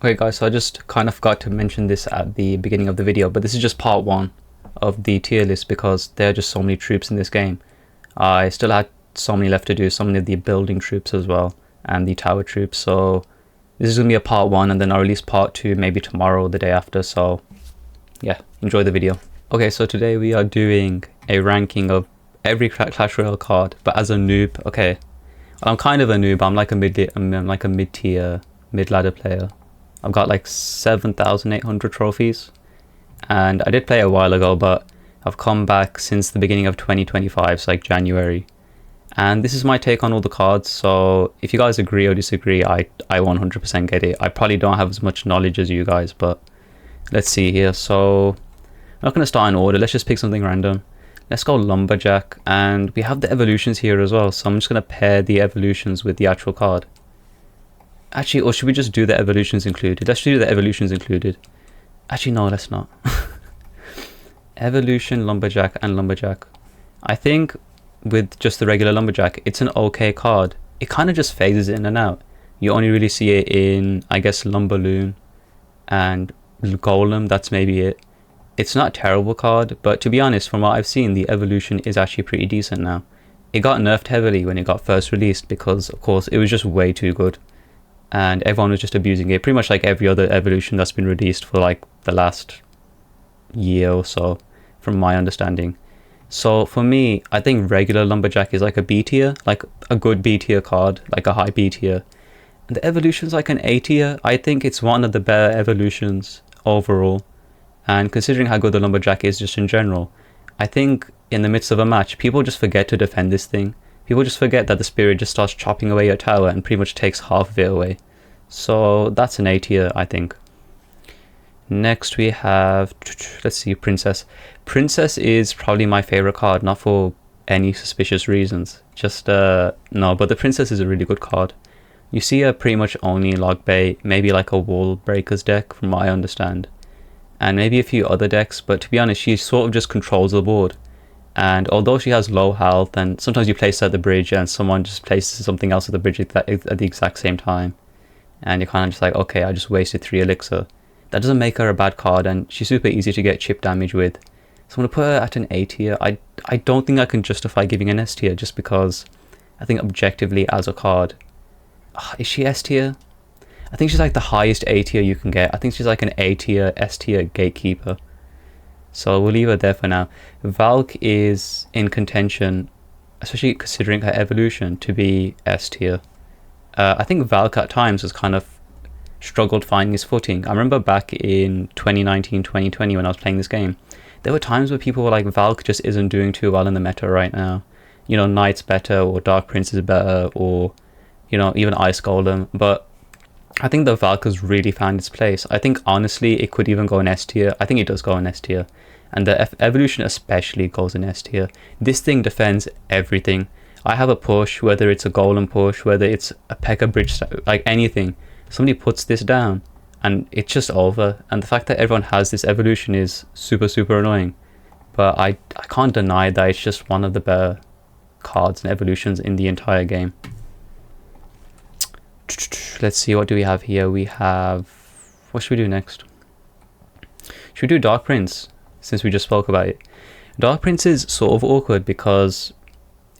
Okay guys, so I just kind of forgot to mention this at the beginning of the video, but this is just part 1 of the tier list because there are just so many troops in this game. I still had so many left to do, so many of the building troops as well, and the tower troops, so this is going to be a part 1 and then I'll release part 2 maybe tomorrow or the day after, so yeah, enjoy the video. Okay, so today we are doing a ranking of every Clash Royale card, but as a noob. Okay, I'm kind of a noob, I'm like a mid-tier, mid-ladder player. I've got like 7,800 trophies, and I did play a while ago, but I've come back since the beginning of 2025, so like January, and this is my take on all the cards. So if you guys agree or disagree, I 100% get it. I probably don't have as much knowledge as you guys, but let's see here. So I'm not going to start in order, let's just pick something random. Let's go Lumberjack, and we have the evolutions here as well, so I'm just going to pair the evolutions with the actual card. Actually, or should we just do the evolutions included? Let's do the evolutions included. Actually, no, let's not. Evolution, Lumberjack, and Lumberjack. I think with just the regular Lumberjack, it's an okay card. It kind of just phases in and out. You only really see it in, I guess, Lumberloon and Golem. That's maybe it. It's not a terrible card, but to be honest, from what I've seen, the evolution is actually pretty decent now. It got nerfed heavily when it got first released because, of course, it was just way too good. And everyone was just abusing it, pretty much like every other evolution that's been released for like the last year or so, from my understanding. So for me, I think regular Lumberjack is like a B tier, like a good B tier card, like a high B tier. And the evolution's like an A tier. I think it's one of the better evolutions overall. And considering how good the Lumberjack is just in general, I think in the midst of a match, people just forget to defend this thing. People just forget that the spirit just starts chopping away your tower and pretty much takes half of it away. So that's an A tier, I think. Next we have, let's see, Princess. Princess is probably my favorite card, not for any suspicious reasons. Just, no, but the Princess is a really good card. You see her pretty much only in Log Bay, maybe like a Wall Breakers deck from what I understand. And maybe a few other decks, but to be honest, she sort of just controls the board. And although she has low health, and sometimes you place her at the bridge and someone just places something else at the bridge at the exact same time, and you're kind of just like, okay, I just wasted 3 elixir. That doesn't make her a bad card, and she's super easy to get chip damage with. So I'm going to put her at an A tier. I don't think I can justify giving an S tier just because I think objectively as a card, is she S tier? I think she's like the highest A tier you can get. I think she's like an A tier, S tier gatekeeper. So we'll leave her there for now. Valk is in contention, especially considering her evolution, to be S tier. I think Valk at times has kind of struggled finding his footing. I remember back in 2019, 2020 when I was playing this game, there were times where people were like, Valk just isn't doing too well in the meta right now. You know, Knight's better, or Dark Prince is better, or, you know, even Ice Golem. But I think the Valk has really found its place. I think honestly it could even go in S tier. I think it does go in S tier. And the evolution especially goes in S tier. This thing defends everything. I have a push, whether it's a golem push, whether it's a P.E.K.K.A. bridge, like anything. Somebody puts this down and it's just over. And the fact that everyone has this evolution is super, super annoying. But I can't deny that it's just one of the better cards and evolutions in the entire game. Let's see, what do we have here? We have, what should we do next? Should we do Dark Prince, since we just spoke about it? Dark Prince is sort of awkward because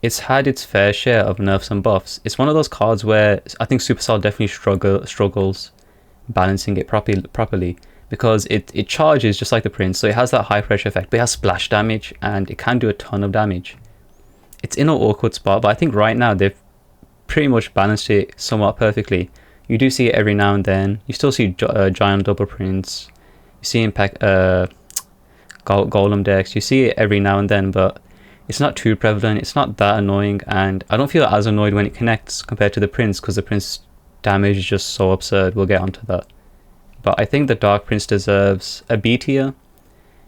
it's had its fair share of nerfs and buffs. It's one of those cards where I think Supercell definitely struggles balancing it properly because it charges just like the Prince, so it has that high pressure effect, but it has splash damage and it can do a ton of damage. It's in an awkward spot, but I think right now they've pretty much balanced it somewhat perfectly. You do see it every now and then. You still see Giant Double Prince. You see Impact Golem decks. You see it every now and then, but it's not too prevalent. It's not that annoying, and I don't feel as annoyed when it connects compared to the Prince because the Prince damage is just so absurd. We'll get onto that. But I think the Dark Prince deserves a B tier.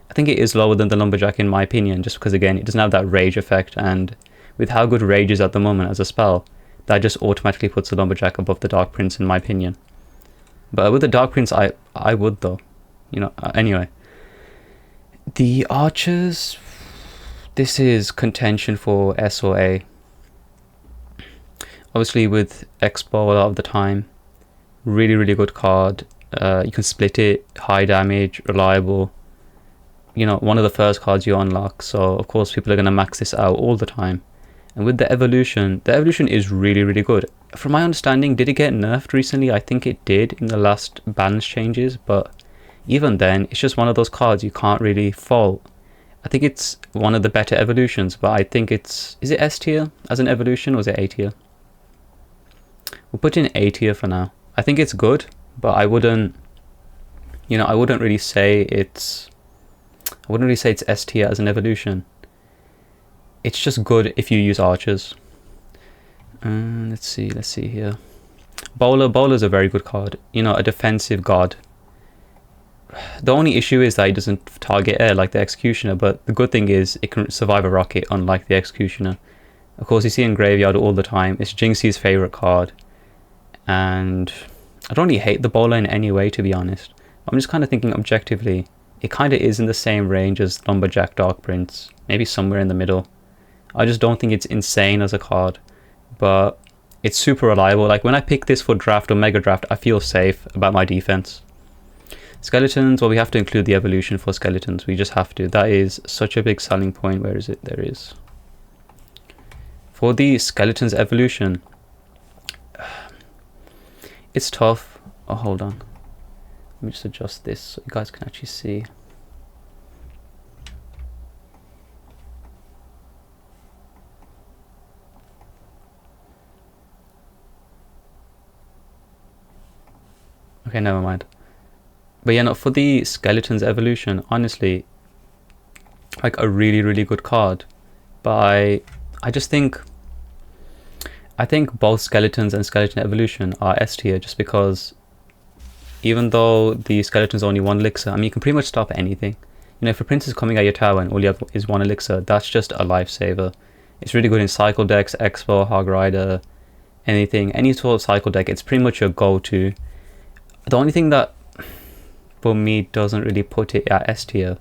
I think it is lower than the Lumberjack in my opinion, just because again, it doesn't have that rage effect, and with how good rage is at the moment as a spell, that just automatically puts the Lumberjack above the Dark Prince in my opinion. But with the Dark Prince, I would though. You know, anyway. The Archers, this is contention for S or A. Obviously with Expo a lot of the time. Really, really good card. You can split it, high damage, reliable. You know, one of the first cards you unlock. So of course people are going to max this out all the time. And with the evolution is really, really good. From my understanding, did it get nerfed recently? I think it did in the last balance changes, but even then, it's just one of those cards you can't really fault. I think it's one of the better evolutions, but I think is it S tier as an evolution, or is it A tier? We'll put in A tier for now. I think it's good, but I wouldn't really say it's S tier as an evolution. It's just good if you use archers. Let's see here. Bowler's a very good card. You know, a defensive god. The only issue is that he doesn't target air like the Executioner, but the good thing is it can survive a rocket, unlike the Executioner. Of course, you see in Graveyard all the time. It's Jinxie's favourite card. And I don't really hate the Bowler in any way, to be honest. I'm just kind of thinking objectively. It kind of is in the same range as Lumberjack Dark Prince. Maybe somewhere in the middle. I just don't think it's insane as a card, but it's super reliable. Like when I pick this for draft or mega draft, I feel safe about my defense. Skeletons, well, we have to include the evolution for skeletons. We just have to. That is such a big selling point. Where is it? There it is. For the skeletons evolution, it's tough. Oh, hold on. Let me just adjust this so you guys can actually see. Okay, never mind. But yeah, no, for the skeletons evolution, honestly, like a really, really good card. But I just think, I think both skeletons and skeleton evolution are S tier, just because even though the skeleton's only one elixir, I mean, you can pretty much stop anything. You know, if a prince is coming at your tower and all you have is one elixir, that's just a lifesaver. It's really good in cycle decks, Expo, Hog Rider, anything, any sort of cycle deck. It's pretty much your go-to. The only thing that for me doesn't really put it at S tier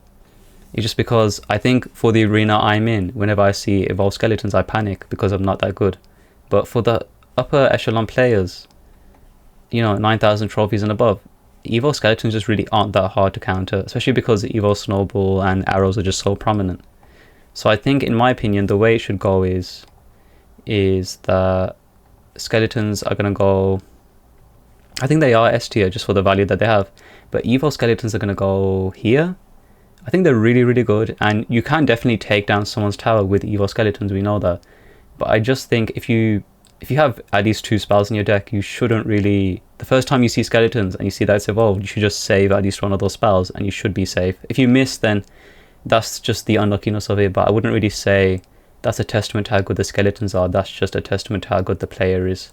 is just because I think for the arena I'm in, whenever I see evolved skeletons, I panic because I'm not that good. But for the upper echelon players, you know, 9,000 trophies and above, evo skeletons just really aren't that hard to counter, especially because the evo snowball and arrows are just so prominent. So I think, in my opinion, the way it should go is that skeletons are going to go, I think they are S tier just for the value that they have, but evo skeletons are going to go here. I think they're really, really good, and you can definitely take down someone's tower with evo skeletons, we know that. But I just think if you have at least 2 spells in your deck, you shouldn't really, the first time you see skeletons and you see that it's evolved, you should just save at least one of those spells and you should be safe. If you miss, then that's just the unluckiness of it, but I wouldn't really say that's a testament to how good the skeletons are. That's just a testament to how good the player is.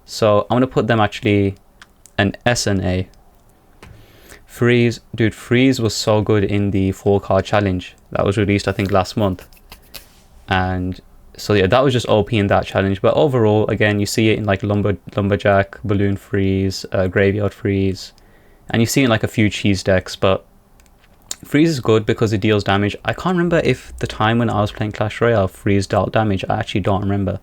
So I'm going to put them actually an S and A. Freeze, dude, Freeze was so good in the 4-card challenge that was released I think last month, and so yeah, that was just OP in that challenge. But overall, again, you see it in like Lumberjack, Balloon Freeze, Graveyard Freeze, and you see it in like a few cheese decks. But Freeze is good because it deals damage. I can't remember if the time when I was playing Clash Royale, Freeze dealt damage. I actually don't remember.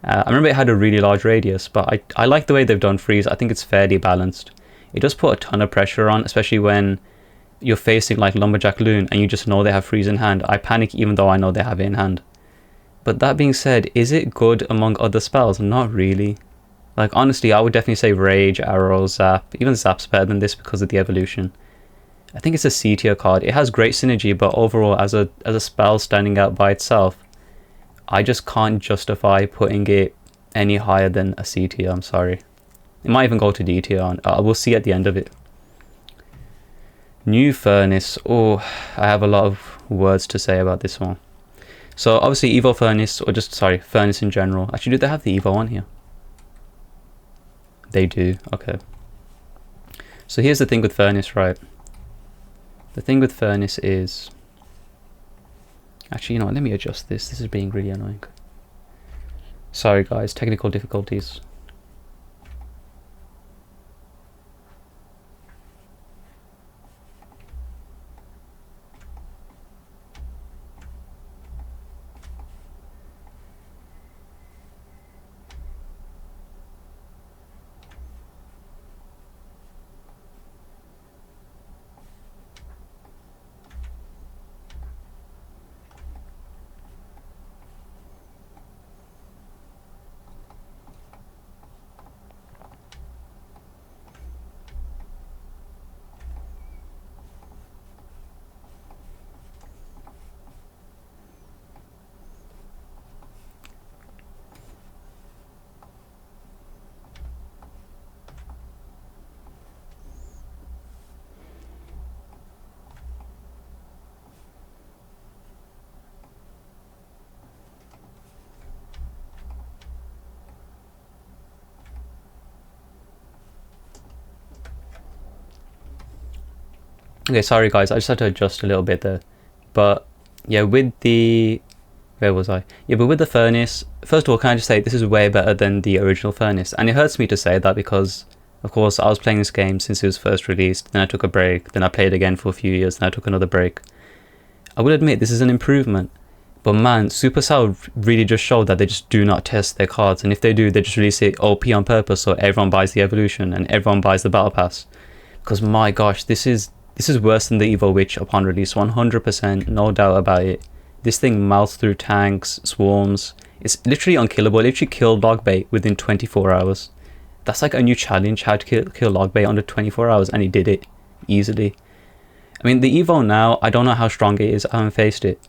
I remember it had a really large radius, but I like the way they've done Freeze. I think it's fairly balanced. It does put a ton of pressure on, especially when you're facing like Lumberjack Loon and you just know they have Freeze in hand. I panic even though I know they have it in hand. But that being said, is it good among other spells? Not really. Like honestly, I would definitely say Rage, Arrow, Zap. Even Zap's better than this because of the evolution. I think it's a C tier card. It has great synergy, but overall as a spell standing out by itself, I just can't justify putting it any higher than a C tier. I'm sorry. It might even go to D tier. We'll see at the end of it. New Furnace. Oh, I have a lot of words to say about this one. So obviously Evo Furnace, or just, sorry, Furnace in general. Actually, do they have the Evo on here? They do, okay. So here's the thing with Furnace, right? The thing with Furnace is... Actually, you know what, let me adjust this. This is being really annoying. Sorry guys, technical difficulties. Okay, sorry guys, I just had to adjust a little bit there. But yeah, with the, where was I? Yeah, but with the furnace, first of all, can I just say this is way better than the original furnace, and it hurts me to say that because, of course, I was playing this game since it was first released. Then I took a break. Then I played again for a few years. Then I took another break. I will admit this is an improvement, but man, Supercell really just showed that they just do not test their cards, and if they do, they just release it OP on purpose so everyone buys the evolution and everyone buys the battle pass. Because my gosh, this is worse than the Evo Witch upon release, 100%, no doubt about it. This thing melts through tanks, swarms. It's literally unkillable. It literally killed Logbait within 24 hours. That's like a new challenge, how to kill Logbait under 24 hours, and he did it easily. I mean, the Evo now, I don't know how strong it is. I haven't faced it.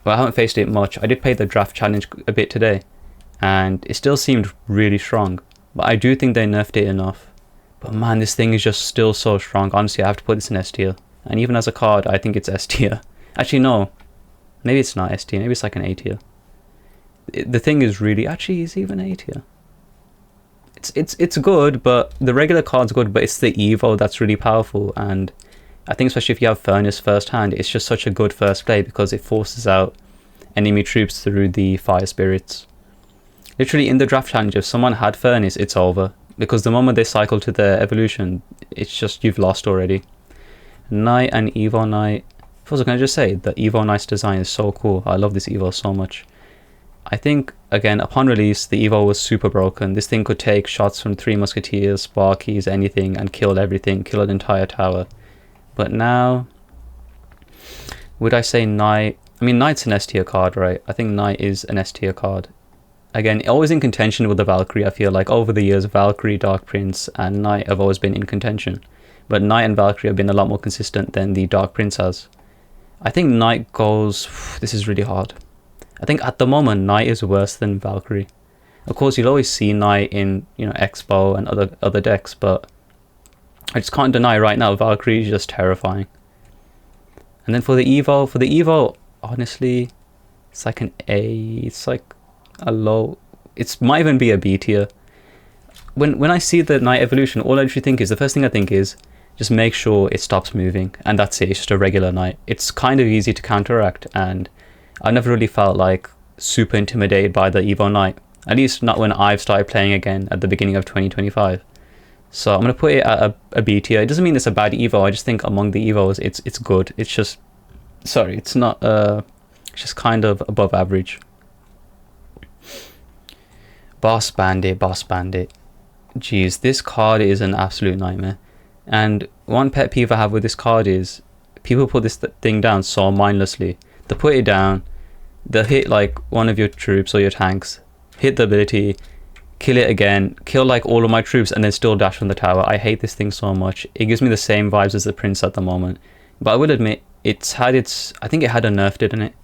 Well, I haven't faced it much. I did play the draft challenge a bit today, and it still seemed really strong. But I do think they nerfed it enough. But man, this thing is just still so strong. Honestly, I have to put this in S tier. And even as a card, I think it's S tier. Actually, no. Maybe it's not S tier. Maybe it's like an A tier. The thing is really... Actually, it's even A tier. It's good, but the regular card's good, but it's the Evo that's really powerful. And I think especially if you have Furnace first hand, it's just such a good first play because it forces out enemy troops through the Fire Spirits. Literally, in the draft challenge, if someone had Furnace, it's over. Because the moment they cycle to their evolution, it's just you've lost already. Knight and Evo Knight. First, can I just say the Evo Knight's design is so cool. I love this Evo so much. I think, again, upon release, the Evo was super broken. This thing could take shots from Three Musketeers, Sparkies, anything, and kill everything, kill an entire tower. But now, would I say Knight? I mean, Knight's an S tier card, right? I think Knight is an S tier card. Again, always in contention with the Valkyrie. I feel like over the years, Valkyrie, Dark Prince, and Knight have always been in contention. But Knight and Valkyrie have been a lot more consistent than the Dark Prince has. I think Knight goes... This is really hard. I think at the moment, Knight is worse than Valkyrie. Of course, you'll always see Knight in, Expo and other decks, but I just can't deny right now, Valkyrie is just terrifying. And then for the Evo, honestly, it's like an A. It's like a low, it might even be a B tier. When I see the Knight evolution, all I actually think is, the first thing I think is just make sure it stops moving, and that's it. It's just a regular Knight. It's kind of easy to counteract, and I never really felt like super intimidated by the Evo Knight, at least not when I've started playing again at the beginning of 2025. So I'm gonna put it at a B tier. It doesn't mean it's a bad Evo. I just think among the Evos, it's good. It's just, sorry, it's not it's just kind of above average. Boss Bandit. Jeez, this card is an absolute nightmare. And one pet peeve I have with this card is people put this thing down so mindlessly. They put it down, they'll hit like one of your troops or your tanks, hit the ability, kill it again, kill like all of my troops, and then still dash from the tower. I hate this thing so much. It gives me the same vibes as the Prince at the moment. But I will admit, I think it had a nerf in it.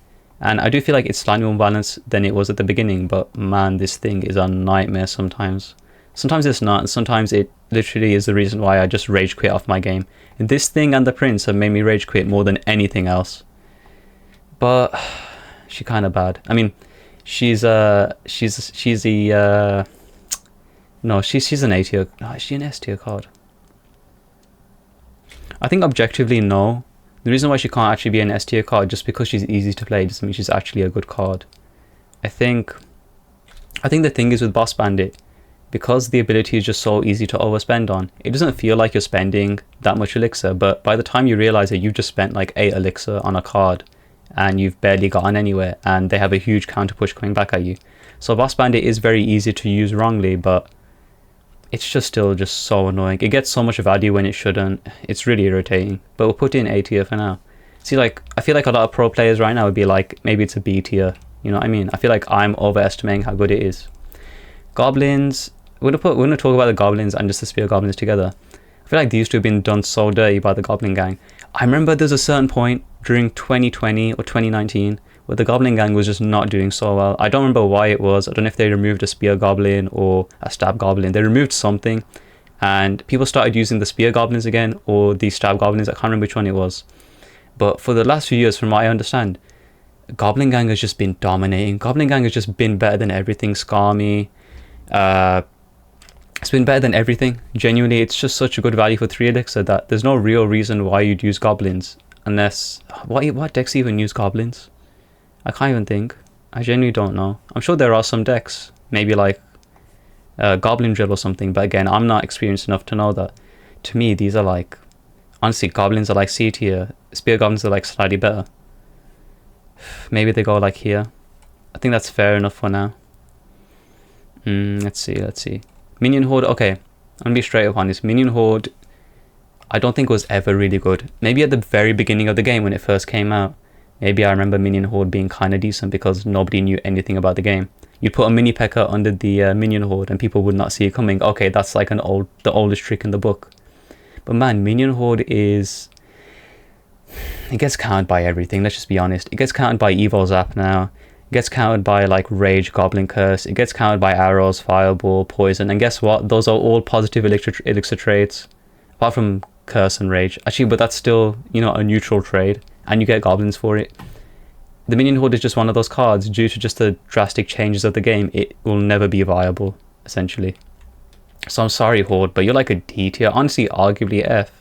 And I do feel like it's slightly more balanced than it was at the beginning, but man, this thing is a nightmare sometimes. Sometimes it's not, and sometimes it literally is the reason why I just rage quit off my game. And this thing and the Prince have made me rage quit more than anything else. But she's kind of bad. I mean, she's an A tier. Is she an S tier card? I think objectively, no. The reason why she can't actually be an S tier card just because she's easy to play doesn't mean she's actually a good card. I think the thing is with Boss Bandit, because the ability is just so easy to overspend on, it doesn't feel like you're spending that much elixir, but by the time you realize that you've just spent like 8 elixir on a card and you've barely gotten anywhere, and they have a huge counter push coming back at you. So Boss Bandit is very easy to use wrongly, but it's just still just so annoying. It gets so much value when it shouldn't. It's really irritating. But we'll put it in A tier for now. See, like, I feel like a lot of pro players right now would be like, maybe it's a B tier. You know what I mean? I feel like I'm overestimating how good it is. Goblins. We're gonna talk about the goblins and just the spear goblins together. I feel like these two have been done so dirty by the Goblin Gang. I remember there's a certain point during 2020 or 2019 where the Goblin Gang was just not doing so well. I don't remember why it was. I don't know if they removed a spear goblin or a stab goblin. They removed something, and people started using the spear goblins again, or the stab goblins. I can't remember which one it was. But for the last few years, from what I understand, Goblin Gang has just been dominating. Goblin Gang has just been better than everything. Skarmy, It's been better than everything. Genuinely, it's just such a good value for 3 elixir that there's no real reason why you'd use goblins. Unless... What decks even use goblins? I can't even think. I genuinely don't know. I'm sure there are some decks. Maybe like Goblin Drill or something. But again, I'm not experienced enough to know that. To me, these are like... Honestly, goblins are like C tier. Spear goblins are like slightly better. Maybe they go like here. I think that's fair enough for now. Let's see. Minion Horde, okay. I'm gonna be straight up on this. Minion Horde, I don't think was ever really good. Maybe at the very beginning of the game when it first came out. Maybe I remember Minion Horde being kind of decent because nobody knew anything about the game. You'd put a mini P.E.K.K.A under the Minion Horde and people would not see it coming. Okay, that's like the oldest trick in the book. But man, Minion Horde is... It gets countered by everything, let's just be honest. It gets countered by Evil Zap now. It gets countered by like Rage, Goblin Curse. It gets countered by Arrows, Fireball, Poison. And guess what? Those are all positive elixir traits. Apart from Curse and Rage. Actually, but that's still, you know, a neutral trade. And you get Goblins for it. The Minion Horde is just one of those cards. Due to just the drastic changes of the game, it will never be viable, essentially. So I'm sorry, Horde, but you're like a D tier. Honestly, arguably F.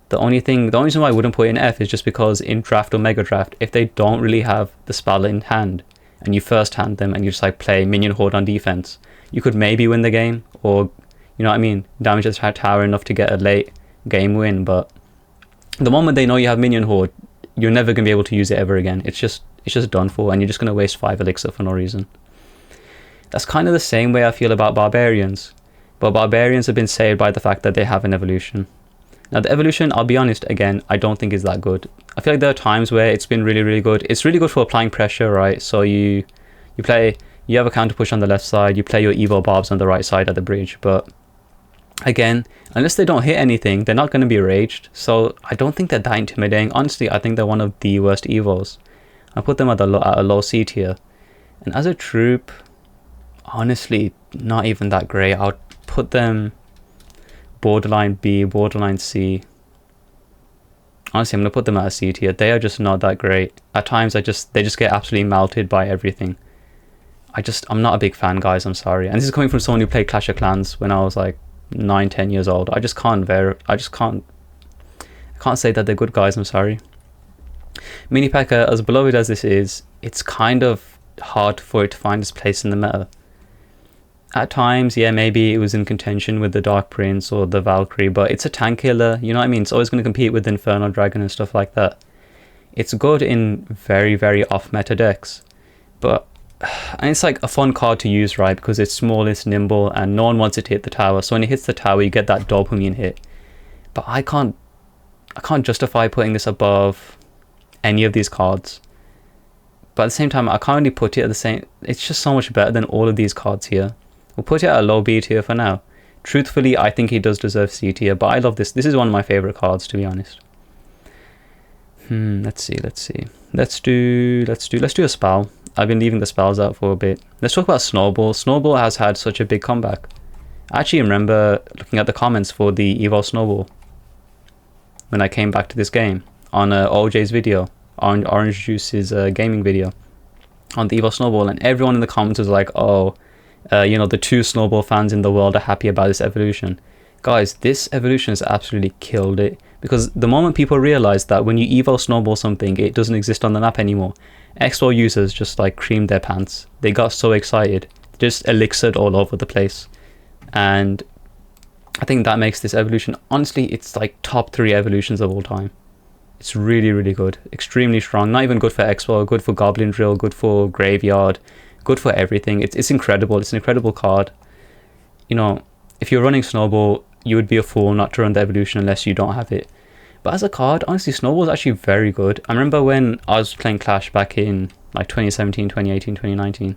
The only reason why I wouldn't put in F is just because in draft or mega draft, if they don't really have the spell in hand and you first hand them and you just like play Minion Horde on defense, you could maybe win the game or, you know what I mean, damage the tower enough to get a late game win. But the moment they know you have Minion Horde, you're never going to be able to use it ever again. It's just done for, and you're just going to waste 5 elixir for no reason. That's kind of the same way I feel about Barbarians. But Barbarians have been saved by the fact that they have an evolution. Now the evolution, I'll be honest, again, I don't think is that good. I feel like there are times where it's been really, really good. It's really good for applying pressure, right? So you have a counter push on the left side, you play your evil barbs on the right side at the bridge, but again, unless they don't hit anything, they're not going to be raged. So I don't think they're that intimidating. Honestly, I think they're one of the worst evils. I put them at a low C tier. And as a troop, honestly, not even that great. I would put them borderline B, borderline C. Honestly, I'm going to put them at a C tier. They are just not that great. At times, they just get absolutely melted by everything. I'm not a big fan, guys. I'm sorry. And this is coming from someone who played Clash of Clans when I was like 9-10 years old. I can't say that they're good, guys. I'm sorry. Mini P.E.K.K.A, as beloved as this is, it's kind of hard for it to find its place in the meta. At times, yeah, maybe it was in contention with the Dark Prince or the Valkyrie, but it's a tank killer, you know what I mean? It's always going to compete with Inferno Dragon and stuff like that. It's good in very, very off-meta decks, but and it's like a fun card to use, right? Because it's small, it's nimble, and no one wants it to hit the tower. So when it hits the tower, you get that dopamine hit. But I can't justify putting this above any of these cards. But at the same time, I can't really put it at the same... It's just so much better than all of these cards here. We'll put it at a low B tier for now. Truthfully, I think he does deserve C tier, but I love this. This is one of my favorite cards, to be honest. Let's see. Let's do a spell. I've been leaving the spells out for a bit. Let's talk about Snowball. Snowball has had such a big comeback. I actually remember looking at the comments for the Evo Snowball when I came back to this game on OJ's video, Orange Juice's gaming video on the Evo Snowball, and everyone in the comments was like, oh, you know, the 2 Snowball fans in the world are happy about this evolution. Guys, this evolution has absolutely killed it, because the moment people realized that when you Evo Snowball something, it doesn't exist on the map anymore, Expo users just like creamed their pants. They got so excited, just elixired all over the place. And I think that makes this evolution, honestly, it's like top 3 evolutions of all time. It's really, really good, extremely strong. Not even good for Expo, good for Goblin Drill, good for Graveyard, good for everything. It's incredible. It's an incredible card. You know, if you're running Snowball, you would be a fool not to run the evolution unless you don't have it. But as a card, honestly, Snowball is actually very good. I remember when I was playing Clash back in like 2017, 2018, 2019.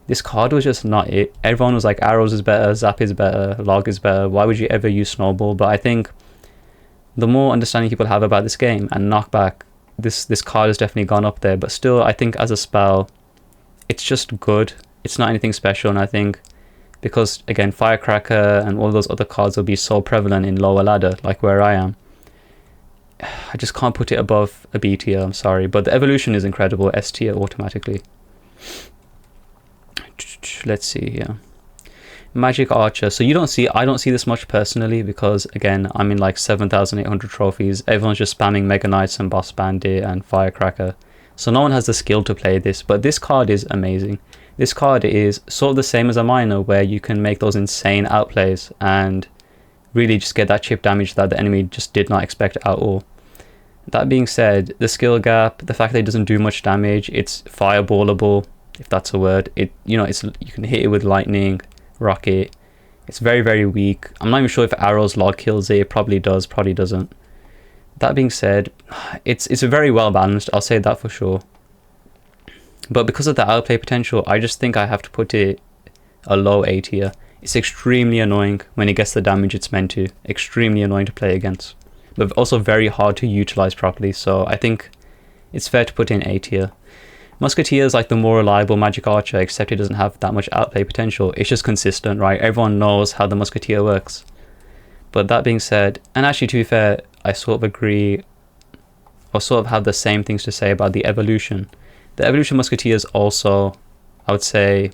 This card was just not it. Everyone was like, Arrows is better, Zap is better, Log is better. Why would you ever use Snowball? But I think the more understanding people have about this game and Knockback, this card has definitely gone up there. But still, I think as a spell, it's just good. It's not anything special. And I think because, again, Firecracker and all those other cards will be so prevalent in lower ladder, like where I am, I just can't put it above a B tier, I'm sorry. But the evolution is incredible, S tier automatically. Let's see here. Magic Archer. So I don't see this much personally because again, I'm in like 7,800 trophies. Everyone's just spamming Mega Knights and Boss Bandit and Firecracker. So no one has the skill to play this, but this card is amazing. This card is sort of the same as a Miner, where you can make those insane outplays and really just get that chip damage that the enemy just did not expect at all. That being said, the skill gap, the fact that it doesn't do much damage, it's fireballable, if that's a word. You can hit it with lightning, rocket. It's very, very weak. I'm not even sure if arrows log kills it. It probably does, probably doesn't. That being said, it's very well balanced, I'll say that for sure. But because of the outplay potential, I just think I have to put it a low A tier. It's extremely annoying when it gets the damage it's meant to. Extremely annoying to play against. But also very hard to utilize properly, so I think it's fair to put in A tier. Musketeer is like the more reliable Magic Archer, except it doesn't have that much outplay potential. It's just consistent, right? Everyone knows how the Musketeer works. But that being said, and actually to be fair, I sort of agree, or sort of have the same things to say about the evolution. The evolution Musketeer is also, I would say,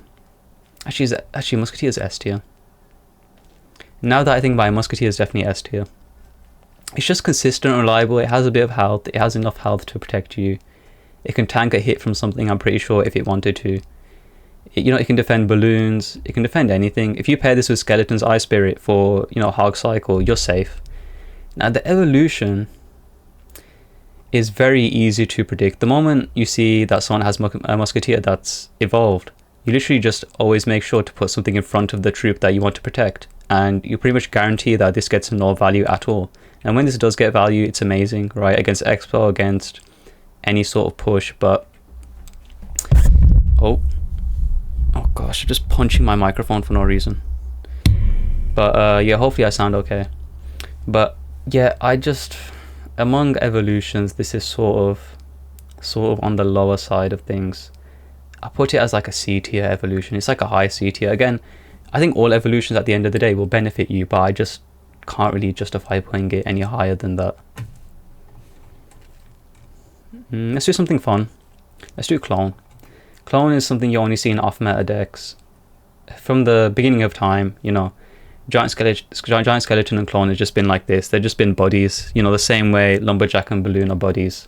actually Musketeer is S tier. Now that I think about it, Musketeer is definitely S tier. It's just consistent and reliable. It has a bit of health. It has enough health to protect you. It can tank a hit from something, I'm pretty sure, if it wanted to. It can defend balloons. It can defend anything. If you pair this with Skeleton's Eye Spirit for, Hog Cycle, you're safe. Now, the evolution is very easy to predict. The moment you see that someone has a Musketeer that's evolved, you literally just always make sure to put something in front of the troop that you want to protect. And you pretty much guarantee that this gets no value at all. And when this does get value, it's amazing, right? Against Expo, against any sort of push, but... Oh gosh, I'm just punching my microphone for no reason. But yeah, hopefully I sound okay. But yeah, among evolutions, this is sort of on the lower side of things. I put it as like a C tier evolution. It's like a high C tier. Again, I think all evolutions at the end of the day will benefit you, but I just can't really justify putting it any higher than that. Let's do something fun. Let's do Clone. Clone is something you only see in off-meta decks. From the beginning of time, Giant Skeleton and Clone has just been like this. They've just been buddies, the same way Lumberjack and Balloon are buddies.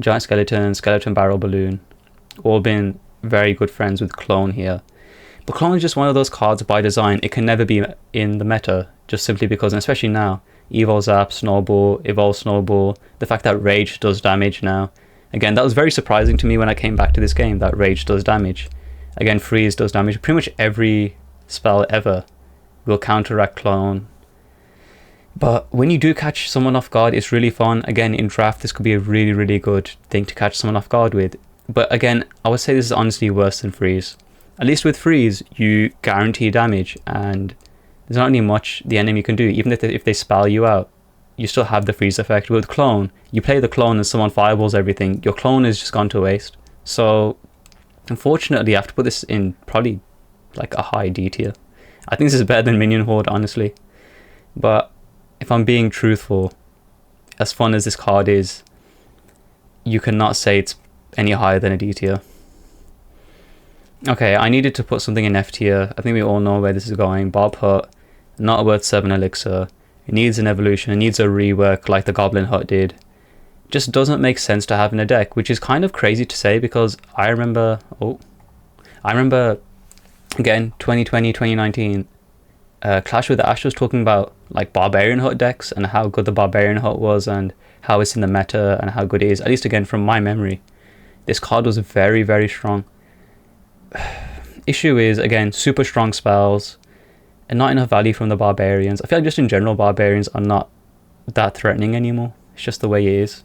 Giant Skeleton, Skeleton Barrel, Balloon, all been very good friends with Clone here. But Clone is just one of those cards by design. It can never be in the meta, just simply because, and especially now, Evo Zap, Snowball, Evolve Snowball, the fact that Rage does damage now. Again, that was very surprising to me when I came back to this game, that Rage does damage. Again, Freeze does damage. Pretty much every spell ever will counteract Clone. But when you do catch someone off guard, it's really fun. Again, in draft, this could be a really, really good thing to catch someone off guard with. But again, I would say this is honestly worse than Freeze. At least with Freeze, you guarantee damage, and there's not really much the enemy can do. Even if they spell you out, you still have the freeze effect. With Clone, you play the Clone and someone fireballs everything, your Clone is just gone to waste. So unfortunately I have to put this in probably like a high D tier. I think this is better than Minion Horde, honestly. But if I'm being truthful, as fun as this card is, you cannot say it's any higher than a D tier. Okay, I needed to put something in F tier. I think we all know where this is going. Bob Hut, not worth 7 elixir. It needs an evolution, it needs a rework like the Goblin Hut did. Just doesn't make sense to have in a deck, which is kind of crazy to say because I remember again, 2020, 2019, Clash with the Ash was talking about like Barbarian Hut decks and how good the Barbarian Hut was and how it's in the meta and how good it is, at least again from my memory. This card was very, very strong. Issue is, again, super strong spells and not enough value from the Barbarians. I feel like just in general, Barbarians are not that threatening anymore. It's just the way it is.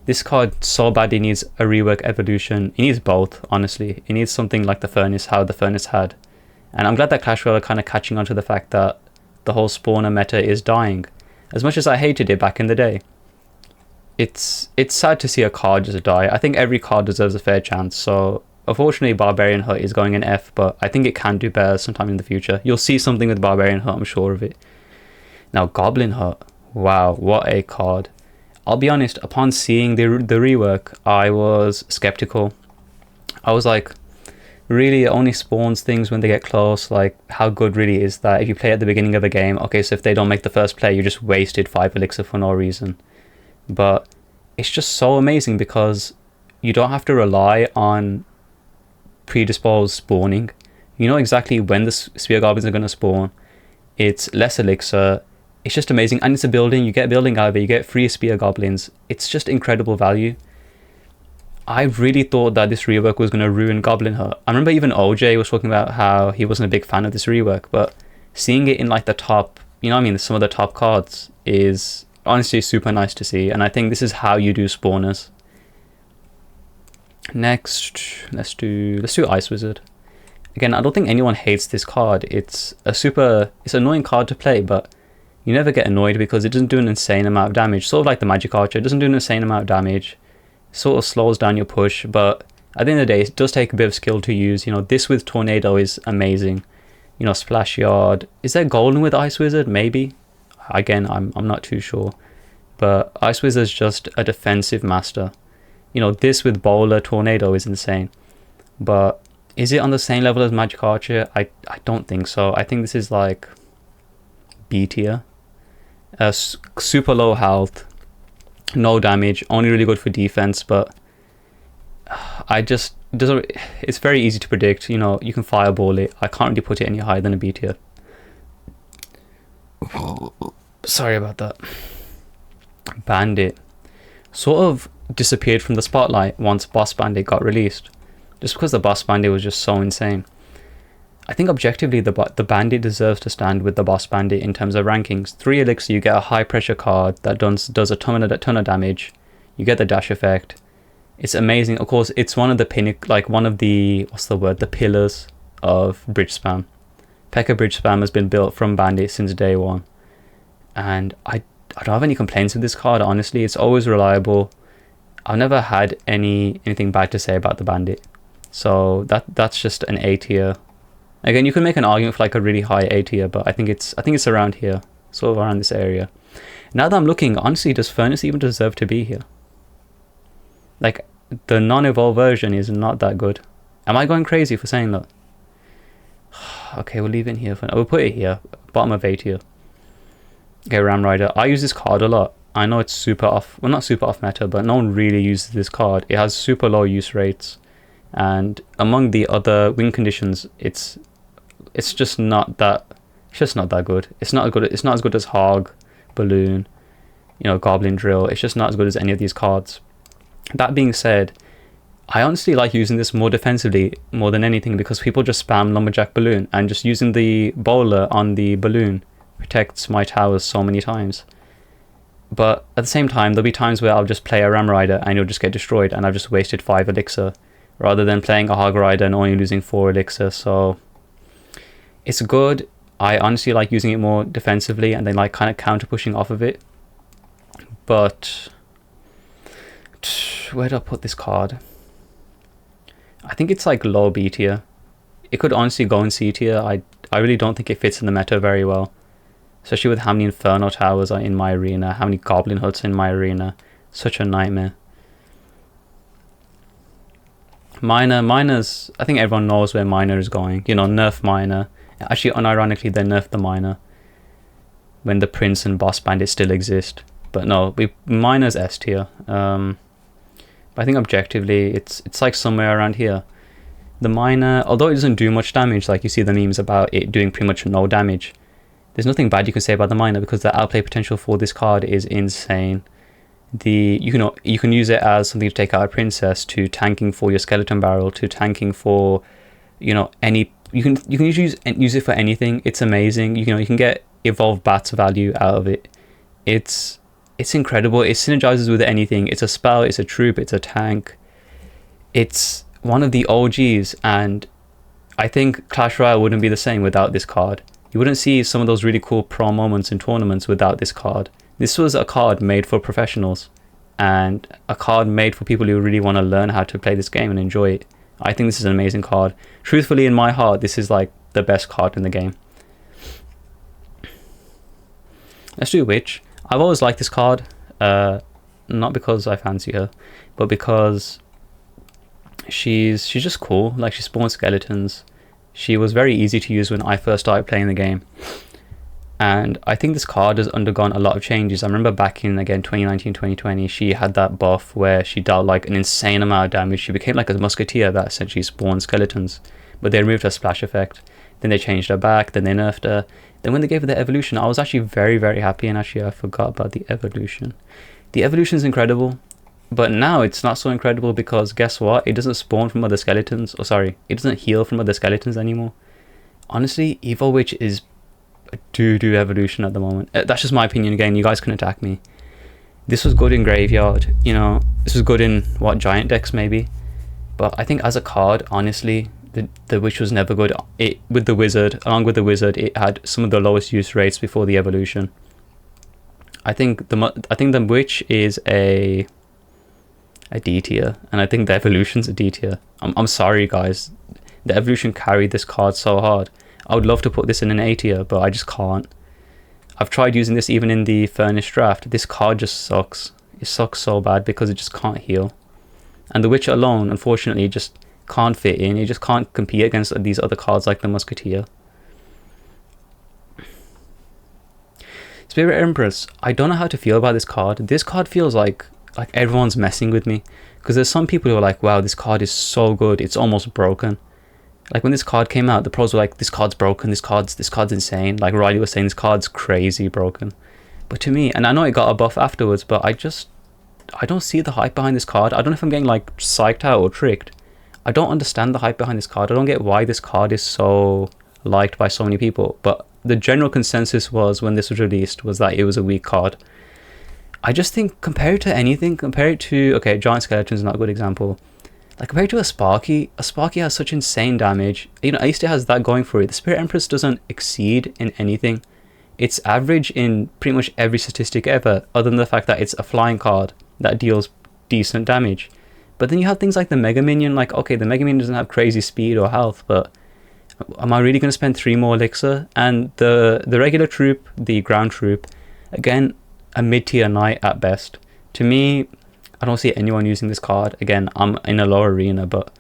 This card so badly needs a rework evolution. It needs both, honestly. It needs something like the Furnace, how the Furnace had. And I'm glad that Clash Royale are kind of catching on to the fact that the whole spawner meta is dying. As much as I hated it back in the day, it's sad to see a card just die. I think every card deserves a fair chance, so unfortunately Barbarian Hut is going in F, but I think it can do better sometime in the future. You'll see something with Barbarian Hut, I'm sure of it. Now Goblin Hut, wow, what a card. I'll be honest, upon seeing the rework, I was skeptical. I was like, Really, it only spawns things when they get close. Like, how good really is that? If you play at the beginning of a game, okay, so if they don't make the first play, you just wasted 5 elixir for no reason. But it's just so amazing because you don't have to rely on predisposed spawning. You know exactly when the spear goblins are going to spawn. It's less elixir. It's just amazing. And it's a building. You get building out of it. You get free spear goblins. It's just incredible value. I really thought that this rework was going to ruin Goblin Hut. I remember even OJ was talking about how he wasn't a big fan of this rework, but seeing it in like the top, you know what I mean, some of the top cards is honestly super nice to see, and I think this is how you do spawners. Next, let's do Ice Wizard. Again, I don't think anyone hates this card. It's an annoying card to play, but you never get annoyed because it doesn't do an insane amount of damage. Sort of like the Magic Archer, it doesn't do an insane amount of damage. Sort of slows down your push, but at the end of the day, it does take a bit of skill to use. You know, this with Tornado is amazing. You know, Splash Yard. Is there Golden with Ice Wizard? Maybe. Again, I'm not too sure. But Ice Wizard's just a defensive master. You know, this with Bowler, Tornado is insane. But is it on the same level as Magic Archer? I don't think so. I think this is like B tier. Super low health. No damage, only really good for defense, but it's very easy to predict. You know, you can fireball it. I can't really put it any higher than a B tier. Sorry about that. Bandit sort of disappeared from the spotlight once Boss Bandit got released, just because the Boss Bandit was just so insane. I think objectively the Bandit deserves to stand with the Boss Bandit in terms of rankings. 3 elixir, you get a high pressure card that does a ton of damage. You get the dash effect. It's amazing. Of course, it's one of the the pillars of bridge spam. P.E.K.K.A. bridge spam has been built from Bandit since day one, and I don't have any complaints with this card. Honestly, it's always reliable. I've never had anything bad to say about the Bandit, so that's just an A tier. Again, you can make an argument for like a really high A tier, but I think it's around here, sort of around this area. Now that I'm looking, honestly, does Furnace even deserve to be here? Like, the non-evolved version is not that good. Am I going crazy for saying that? Okay, we'll leave it in here. We'll put it here, bottom of A tier. Okay, Ram Rider. I use this card a lot. I know it's super off, well, not super off meta, but no one really uses this card. It has super low use rates, and among the other win conditions, it's just not that good. It's not as good as Hog, Balloon, you know, Goblin Drill. It's just not as good as any of these cards. That being said, I honestly like using this more defensively more than anything, because people just spam Lumberjack Balloon, and just using the Bowler on the Balloon protects my towers so many times. But at the same time, there'll be times where I'll just play a Ram Rider and you'll just get destroyed, and I've just wasted 5 elixir rather than playing a Hog Rider and only losing 4 elixir. So it's good. I honestly like using it more defensively and then like kind of counter pushing off of it. But where do I put this card? I think it's like low B tier. It could honestly go in C tier. I really don't think it fits in the meta very well, especially with how many Inferno towers are in my arena, how many Goblin Huts in my arena. Such a nightmare. Miners, I think everyone knows where Miner is going. You know, nerf Miner. Actually, unironically, they nerfed the Miner when the Prince and Boss Bandit still exist. But no, Miner's S tier. But I think objectively, it's like somewhere around here. The Miner, although it doesn't do much damage, like you see the memes about it doing pretty much no damage, there's nothing bad you can say about the Miner, because the outplay potential for this card is insane. You can use it as something to take out a princess, to tanking for your skeleton barrel, to tanking for, you know, any. You can use it for anything. It's amazing. You can get evolved bats value out of it. It's incredible. It synergizes with anything. It's a spell. It's a troop. It's a tank. It's one of the OGs, and I think Clash Royale wouldn't be the same without this card. You wouldn't see some of those really cool pro moments in tournaments without this card. This was a card made for professionals, and a card made for people who really want to learn how to play this game and enjoy it. I think this is an amazing card. Truthfully, in my heart, this is like the best card in the game. Let's do Witch. I've always liked this card, not because I fancy her, but because she's just cool. Like, she spawns skeletons. She was very easy to use when I first started playing the game. And I think this card has undergone a lot of changes. I remember back in, again, 2019, 2020, she had that buff where she dealt like an insane amount of damage. She became like a musketeer that essentially spawned skeletons. But they removed her splash effect. Then they changed her back. Then they nerfed her. Then when they gave her the evolution, I was actually very, very happy. And actually, I forgot about the evolution. The evolution is incredible. But now it's not so incredible because guess what? It doesn't spawn from other skeletons. Or sorry, it doesn't heal from other skeletons anymore. Honestly, Evo Witch is a doo-doo evolution at the moment. That's just my opinion. Again, you guys can attack me. This was good in Graveyard. You know, this was good in, what, Giant decks maybe? But I think as a card, honestly, the Witch was never good. With the Wizard, along with the Wizard, it had some of the lowest use rates before the evolution. I think the Witch is a D tier, and I think the evolution's a D tier. I'm sorry guys, the evolution carried this card so hard. I would love to put this in an A tier, but I just can't. I've tried using this even in the Furnace draft. This card just sucks. It sucks so bad because it just can't heal. And the Witch alone, unfortunately, just can't fit in. It just can't compete against these other cards like the Musketeer. Spirit Empress, I don't know how to feel about this card. This card feels like everyone's messing with me, because there's some people who are like, wow, this card is so good, it's almost broken. Like when this card came out, the pros were like, this card's broken, this card's insane. Like Riley was saying, this card's crazy broken. But to me, and I know it got a buff afterwards, but I don't see the hype behind this card. I don't know if I'm getting like psyched out or tricked. I don't understand the hype behind this card. I don't get why this card is so liked by so many people. But the general consensus was, when this was released, was that it was a weak card. I just think, compare it to anything, compare it to, okay, Giant Skeleton is not a good example. Like, compared to a Sparky has such insane damage. You know, at least it has that going for it. The Spirit Empress doesn't exceed in anything. It's average in pretty much every statistic ever, other than the fact that it's a flying card that deals decent damage. But then you have things like the Mega Minion, like, okay, the Mega Minion doesn't have crazy speed or health, but am I really going to spend 3 more elixir? And the regular troop, the ground troop, again, a mid-tier knight at best. To me, I don't see anyone using this card. Again, I'm in a lower arena, but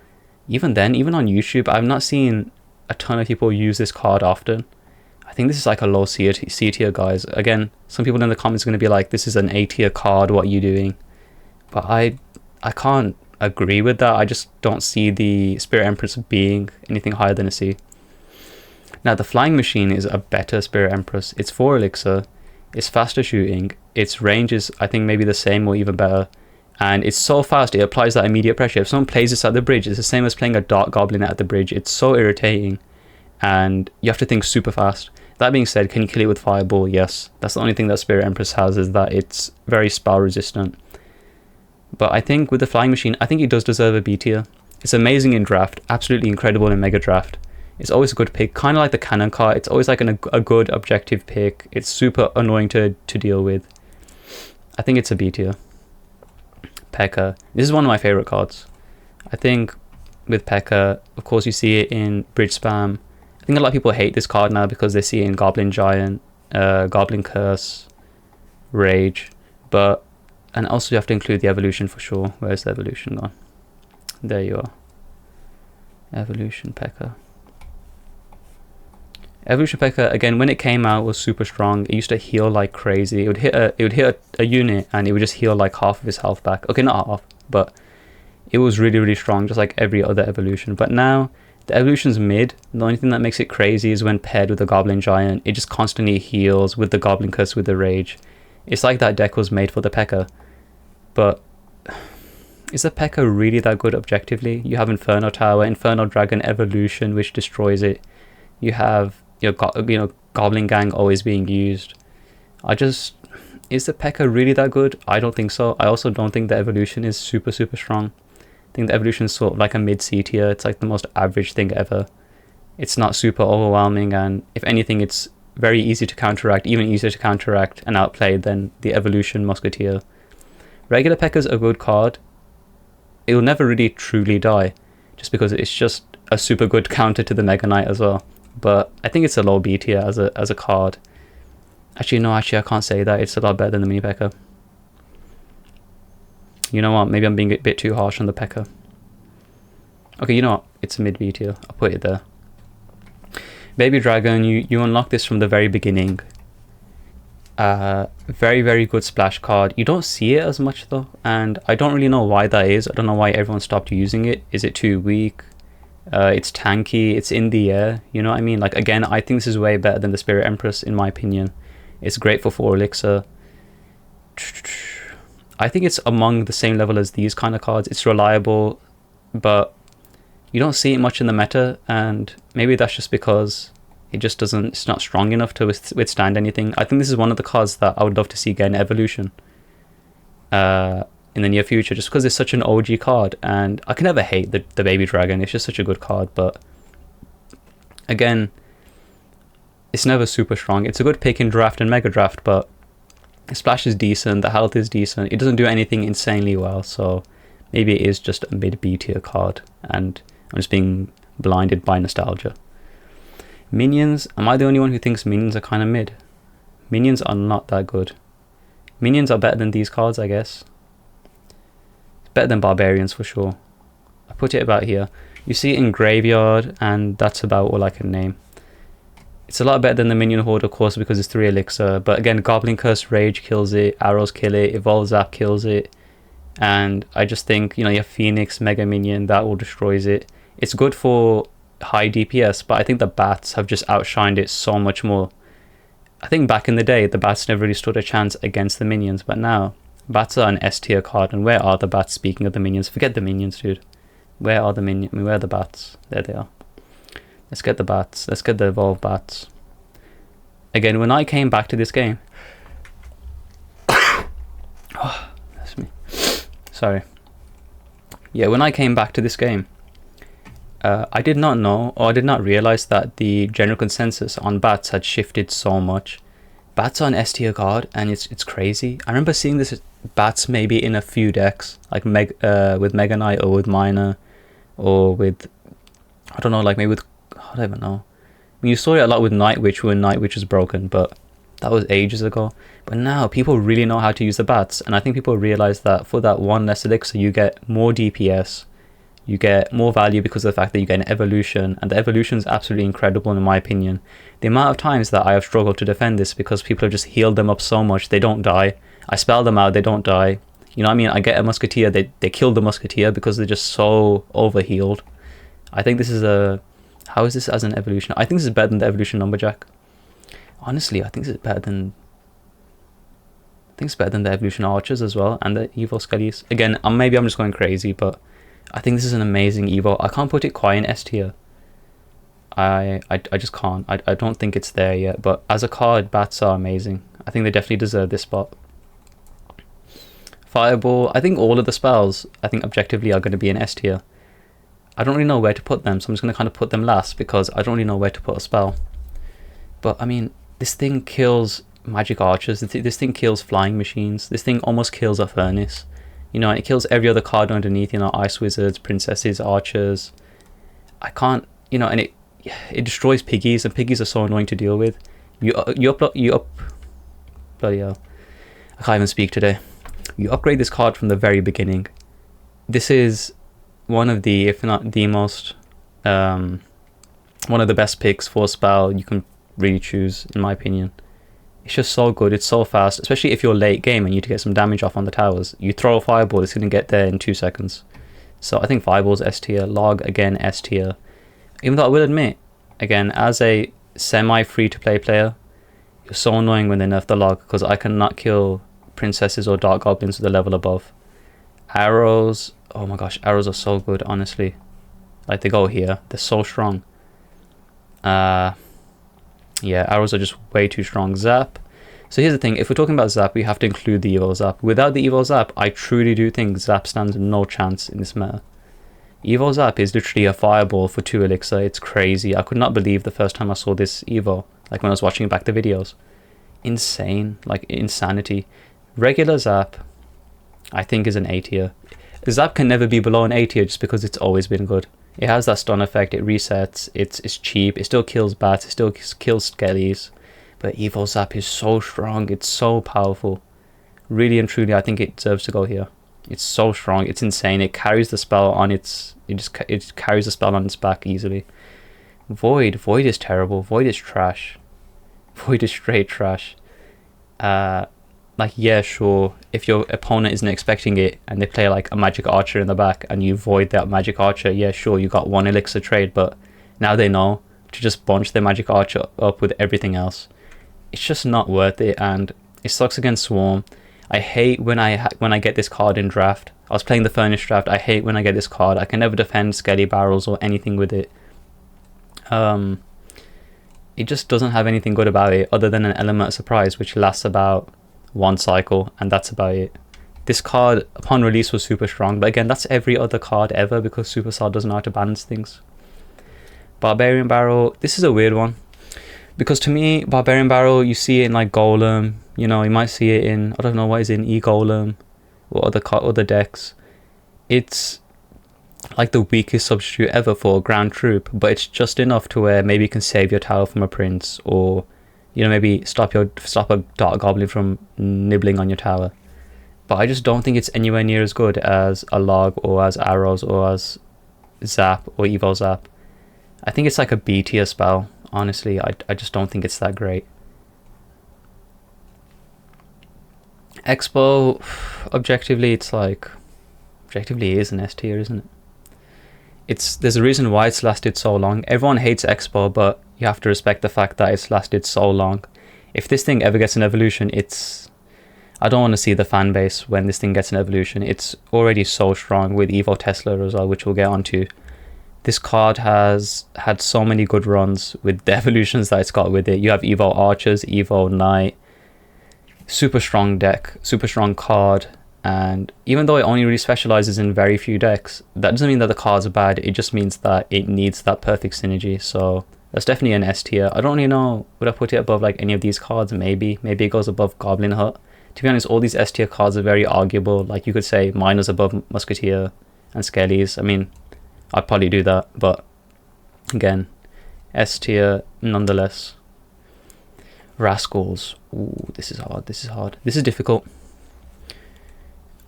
even then, even on YouTube, I've not seen a ton of people use this card often. I think this is like a low C tier, guys. Again, some people in the comments are going to be like, this is an A tier card, what are you doing? But I can't agree with that. I just don't see the Spirit Empress being anything higher than a C. Now, the Flying Machine is a better Spirit Empress. It's 4 elixir. It's faster shooting. Its range is, I think, maybe the same or even better. And it's so fast, it applies that immediate pressure. If someone plays this at the bridge, it's the same as playing a Dark Goblin at the bridge. It's so irritating. And you have to think super fast. That being said, can you kill it with Fireball? Yes. That's the only thing that Spirit Empress has, is that it's very spell resistant. But I think with the Flying Machine, I think it does deserve a B tier. It's amazing in draft. Absolutely incredible in Mega Draft. It's always a good pick, kind of like the cannon card. It's always like a good objective pick. It's super annoying to deal with. I think it's a B tier. P.E.K.K.A. This is one of my favorite cards. I think with P.E.K.K.A, of course, you see it in Bridge Spam. I think a lot of people hate this card now because they see it in Goblin Giant, Goblin Curse, Rage. And also you have to include the evolution for sure. Where's the evolution gone? There you are. Evolution P.E.K.K.A. Evolution P.E.K.K.A, again, when it came out, was super strong. It used to heal like crazy. It would hit a unit and it would just heal like half of his health back. Okay, not half, but it was really, really strong, just like every other evolution. But now the evolution's mid. The only thing that makes it crazy is when paired with the Goblin Giant. It just constantly heals with the Goblin Curse, with the Rage. It's like that deck was made for the P.E.K.K.A. But is the P.E.K.K.A really that good objectively? You have Inferno Tower, Inferno Dragon Evolution, which destroys it. You have Goblin Gang always being used. Is the P.E.K.K.A really that good? I don't think so. I also don't think the evolution is super, super strong. I think the evolution is sort of like a mid C tier. It's like the most average thing ever. It's not super overwhelming, and if anything, it's very easy to counteract, even easier to counteract and outplay than the evolution Musketeer. Regular P.E.K.K.A is a good card. It will never really truly die, just because it's just a super good counter to the Mega Knight as well. But I think it's a low B tier as a card. Actually, no, I can't say that. It's a lot better than the Mini P.E.K.K.A. You know what? Maybe I'm being a bit too harsh on the P.E.K.K.A. Okay, you know what? It's a mid B tier. I'll put it there. Baby Dragon, you unlock this from the very beginning. Very, very good splash card. You don't see it as much though, and I don't really know why that is. I don't know why everyone stopped using it. Is it too weak? It's tanky, it's in the air, you know what I mean? Like, again, I think this is way better than the Spirit Empress, in my opinion. It's great for 4 elixir. I think it's among the same level as these kind of cards. It's reliable, but you don't see it much in the meta, and maybe that's just because it just doesn't, it's not strong enough to withstand anything. I think this is one of the cards that I would love to see get an evolution in the near future, just because it's such an OG card, and I can never hate the Baby Dragon. It's just such a good card, but again, it's never super strong. It's a good pick in draft and mega draft, but the splash is decent, the health is decent. It doesn't do anything insanely well, so maybe it is just a mid B tier card, and I'm just being blinded by nostalgia. Minions, am I the only one who thinks minions are kind of mid? Minions are not that good. Minions are better than these cards, I guess. It's better than barbarians for sure. I put it about here. You see it in graveyard, and that's about all I can name. It's a lot better than the minion horde, of course, because it's 3 elixir, but again, Goblin Curse Rage kills it, Arrows kill it, Evolve Zap kills it, and I just think, you know, you have Phoenix, Mega Minion, that all destroys it. It's good for high DPS, but I think the bats have just outshined it so much more. I think back in the day, the bats never really stood a chance against the minions, but now, bats are an S tier card, and where are the bats? Speaking of the minions, forget the minions, dude. Where are the minions? I mean, where are the bats? There they are. Let's get the bats. Let's get the evolved bats. Again, when I came back to this game... oh, that's me. Sorry. Yeah, when I came back to this game, I did not know, or I did not realize that the general consensus on bats had shifted so much. Bats are an S tier card, and it's crazy. I remember seeing this bats maybe in a few decks, like with Mega Knight, or with Miner, or with, I don't know, like maybe with, I don't even know. I mean, you saw it a lot with Night Witch when Night Witch was broken, but that was ages ago. But now people really know how to use the bats, and I think people realize that for that 1 less elixir, you get more DPS, you get more value because of the fact that you get an evolution, and the evolution is absolutely incredible in my opinion. The amount of times that I have struggled to defend this because people have just healed them up so much, they don't die. I spell them out, they don't die. You know what I mean? I get a Musketeer, they kill the Musketeer because they're just so overhealed. I think this is a... How is this as an evolution? I think this is better than the evolution Lumberjack. Honestly, I think this is better than... I think it's better than the evolution Archers as well, and the evil Skellies. Again, maybe I'm just going crazy, but I think this is an amazing evo. I can't put it quite in S tier. I just can't. I don't think it's there yet, but as a card, bats are amazing. I think they definitely deserve this spot. Fireball, I think all of the spells, I think objectively are going to be in S tier. I don't really know where to put them, so I'm just going to kind of put them last because I don't really know where to put a spell. But I mean, this thing kills magic archers, this thing kills flying machines, this thing almost kills a furnace. You know, it kills every other card underneath, you know, ice wizards, princesses, archers. I can't, you know, and it destroys piggies, and piggies are so annoying to deal with. Bloody hell. I can't even speak today. You upgrade this card from the very beginning. This is one of the, if not the most, one of the best picks for a spell you can really choose, in my opinion. It's just so good, it's so fast, especially if you're late game and you need to get some damage off on the towers. You throw a fireball, it's going to get there in 2 seconds. So I think fireball's S tier, log again S tier. Even though I will admit, again, as a semi-free-to-play player, you're so annoying when they nerf the log, because I cannot kill princesses or dark goblins with a level above. Arrows, oh my gosh, arrows are so good, honestly. Like, they go here, they're so strong. Yeah, arrows are just way too strong. Zap. So here's the thing, if we're talking about Zap, we have to include the Evo Zap. Without the Evo Zap, I truly do think Zap stands no chance in this meta. Evo Zap is literally a fireball for 2 elixir. It's crazy. I could not believe the first time I saw this Evo, like when I was watching back the videos. Insane, like insanity. Regular Zap, I think, is an A tier. Zap can never be below an A tier just because it's always been good. It has that stun effect, it resets, it's cheap, it still kills bats, it still kills skellies. But Evo Zap is so strong, it's so powerful. Really and truly, I think it deserves to go here. It's so strong. It's insane. It carries the spell on its. It carries the spell on its back easily. Void. Void is terrible. Void is trash. Void is straight trash. Like, yeah, sure, if your opponent isn't expecting it and they play like a magic archer in the back and you void that magic archer, yeah, sure, you got one elixir trade, but now they know to just bunch their magic archer up with everything else. It's just not worth it, and it sucks against Swarm. I hate when I get this card in draft. I was playing the Furnace draft. I hate when I get this card. I can never defend Skelly Barrels or anything with it. It just doesn't have anything good about it other than an element of surprise, which lasts about one cycle, and that's about it. This card upon release was super strong, but again, that's every other card ever because Supercell doesn't know how to balance things. Barbarian Barrel, this is a weird one because to me, Barbarian Barrel, you see it in like Golem, you know, you might see it in, I don't know what is in E-Golem or other decks. It's like the weakest substitute ever for a ground troop, but it's just enough to where maybe you can save your tower from a prince, or you know, maybe stop a Dark Goblin from nibbling on your tower. But I just don't think it's anywhere near as good as a Log or as Arrows or as Zap or Evo Zap. I think it's like a B tier spell, honestly. I just don't think it's that great. Expo, objectively is an S tier, isn't it? There's a reason why it's lasted so long. Everyone hates Expo, but you have to respect the fact that it's lasted so long. If this thing ever gets an evolution, I don't want to see the fan base when this thing gets an evolution. It's already so strong with Evo Tesla as well, which we'll get onto. This card has had so many good runs with the evolutions that it's got with it. You have Evo Archers, Evo Knight, super strong deck, super strong card. And even though it only really specializes in very few decks, that doesn't mean that the cards are bad. It just means that it needs that perfect synergy. So that's definitely an S tier. I don't really know, would I put it above like any of these cards? Maybe it goes above Goblin Hut. To be honest, all these S tier cards are very arguable. Like you could say Miners above Musketeer and Skellies. I mean, I'd probably do that, but again, S tier nonetheless. Rascals. Ooh, this is hard. This is difficult.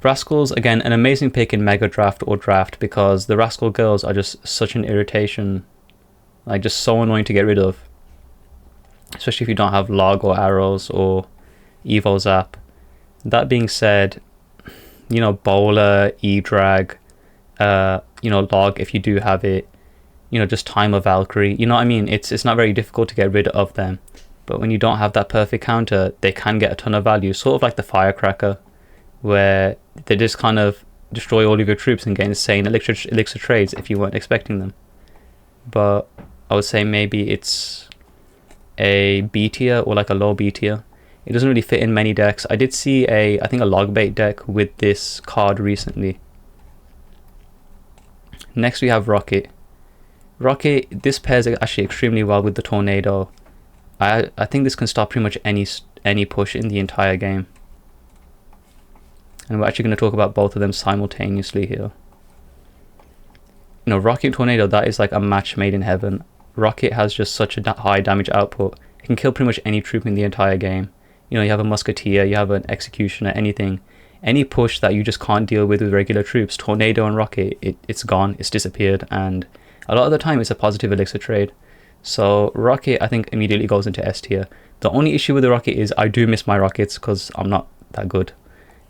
Rascals, again, an amazing pick in Mega Draft or Draft because the Rascal girls are just such an irritation. Like, just so annoying to get rid of. Especially if you don't have Log or Arrows or Evo Zap. That being said, you know, Bowler, E-Drag, you know, Log if you do have it, you know, just Timer Valkyrie. You know what I mean? It's not very difficult to get rid of them. But when you don't have that perfect counter, they can get a ton of value. Sort of like the Firecracker, where they just kind of destroy all of your troops and get insane elixir trades if you weren't expecting them. But I would say maybe it's a B tier or like a low B tier. It doesn't really fit in many decks. I did see I think a Logbait deck with this card recently. Next we have Rocket. Rocket, this pairs actually extremely well with the Tornado. I think this can stop pretty much any push in the entire game. And we're actually going to talk about both of them simultaneously here. You know, Rocket Tornado, that is like a match made in heaven. Rocket has just such a high damage output. It can kill pretty much any troop in the entire game. You know, you have a Musketeer, you have an Executioner, anything. Any push that you just can't deal with regular troops, Tornado and Rocket, it's gone, it's disappeared. And a lot of the time it's a positive elixir trade. So Rocket, I think, immediately goes into S tier. The only issue with the Rocket is I do miss my Rockets because I'm not that good.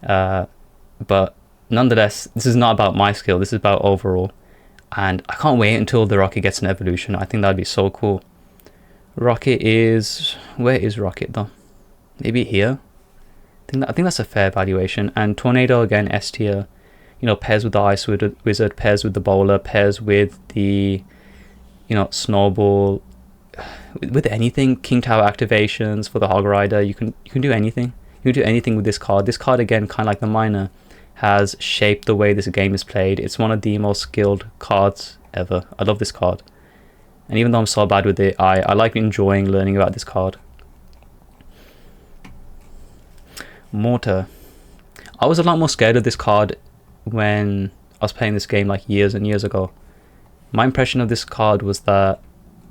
But nonetheless, this is not about my skill, this is about overall. And I can't wait until the Rocket gets an evolution. I think that'd be so cool. Rocket is... where is Rocket though? Maybe here? I think that's a fair valuation. And Tornado, again, S tier. You know, pairs with the Ice Wizard, pairs with the Bowler, pairs with the... you know, Snowball. With anything, King Tower activations for the Hog Rider, you can do anything. You can do anything with this card. This card, again, kind of like the Miner, has shaped the way this game is played. It's one of the most skilled cards ever. I love this card. And even though I'm so bad with it, I like enjoying learning about this card. Mortar. I was a lot more scared of this card when I was playing this game like years and years ago. My impression of this card was that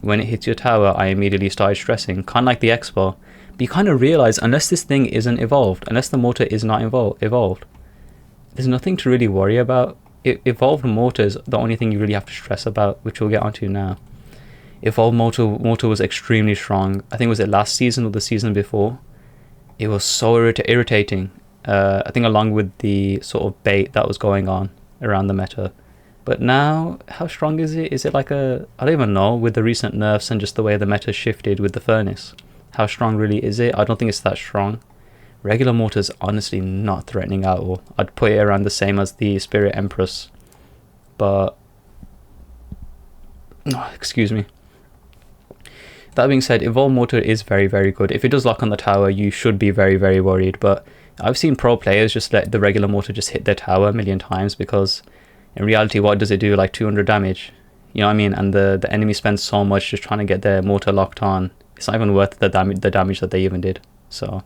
when it hits your tower, I immediately started stressing, kind of like the Expo. But you kind of realize, unless this thing isn't evolved, unless the Mortar is not evolved, there's nothing to really worry about. Evolved mortar is the only thing you really have to stress about, which we'll get onto now. Evolved mortar was extremely strong. I think was it last season or the season before. It was so irritating. I think along with the sort of bait that was going on around the meta. But now, how strong is it? Is it like a... I don't even know, with the recent nerfs and just the way the meta shifted with the furnace. How strong really is it? I don't think it's that strong. Regular mortar is honestly not threatening at all. I'd put it around the same as the Spirit Empress. But... oh, excuse me. That being said, Evolved Mortar is very, very good. If it does lock on the tower, you should be very, very worried. But I've seen pro players just let the regular mortar just hit their tower a million times, because in reality, what does it do? Like 200 damage. You know what I mean? And the enemy spends so much just trying to get their mortar locked on. It's not even worth the damage that they even did. So...